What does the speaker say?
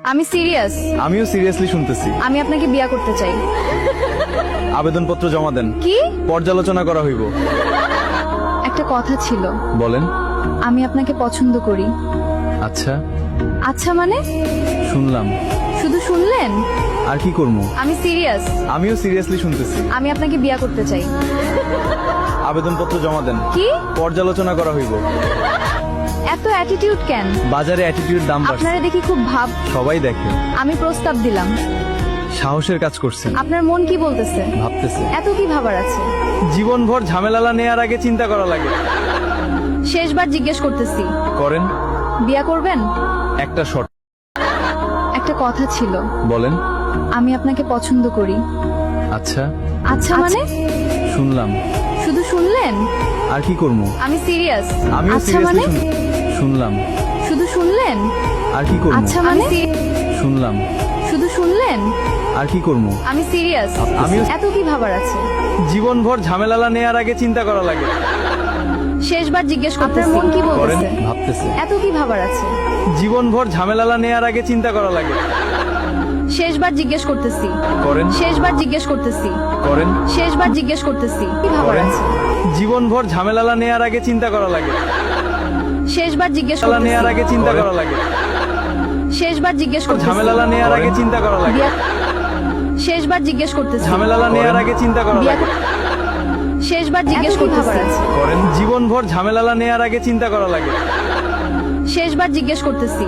আমি সিরিয়াস। আমিও সিরিয়াসলি শুনতেছি। আমি আপনাকে বিয়ে করতে চাই। আবেদনপত্র জমা দেন। কি? পর্যালোচনা করা হইব। একটা কথা ছিল। বলেন। আমি আপনাকে পছন্দ করি। আচ্ছা, আচ্ছা মানে? শুনলাম। শুধু শুনলেন? আর কি করবো? আমি সিরিয়াস। আমিও সিরিয়াসলি শুনতেছি। আমি আপনাকে বিয়ে করতে চাই। আবেদনপত্র জমা দেন। কি? পর্যালোচনা করা হইব। এত অ্যাটিটিউড কেন? বাজারে অ্যাটিটিউড দাম বাড়ছে। আপনারা দেখি খুব ভাব। সবাই দেখে। আমি প্রস্তাব দিলাম। সাহসের কাজ করছেন। আপনার মন কি বলতেছে? ভাবতেছে। এত কি ভাবার আছে? জীবনভর ঝামেলা নেয়ার আগে চিন্তা করা লাগে। শেষবার জিজ্ঞেস করতেছি, করেন। বিয়ে করবেন? একটা শর্ত। একটা কথা ছিল। বলেন। আমি আপনাকে পছন্দ করি। আচ্ছা, আচ্ছা মানে? শুনলাম। শুধু শুনলেন? আর কি করবো? আমি সিরিয়াস। আমিও আচ্ছা মানে? সিরিয়াসলি শুনলাম। শুধু শুনলেন? আর কি করবো? আচ্ছা মানে? শুনলাম। শুধু শুনলেন? আর কি করবো? আমি সিরিয়াস। আমিও- এত কি ভাবার আছে? জীবনভর ঝামেলা নেয়ার আগে চিন্তা করা লাগে। শেষবার জিজ্ঞেস করতেছি, আপনার মন কি করেন। বলতেছে? ভাবতেছে। এত কি ভাবার আছে? জীবনভর ঝামেলা নেয়ার আগে চিন্তা করা লাগে। শেষবার জিজ্ঞেস করতেছি, করেন। শেষবার জিজ্ঞেস করতেছি, করেন। শেষবার জিজ্ঞেস করতেছি, কি ভাবার করেন। আছে? জীবনভর ঝামেলা নেয়ার আগে চিন্তা করা লাগে। শেষবার জিজ্ঞেস ঝামেলা করতেছি, নেয়ার আগে চিন্তা করা লাগে। শেষবার জিজ্ঞেস করতেছি, ঝামেলা নেয়ার আগে চিন্তা করা লাগে। বিয়ে- শেষবার জিজ্ঞেস করতেছি, ঝামেলা নেয়ার আগে চিন্তা করা বিয়ে- লাগে। শেষবার জিজ্ঞেস করতেছি, করেন। জীবনভর ঝামেলা নেয়ার আগে চিন্তা করা লাগে। শেষবার জিজ্ঞেস করতেছি।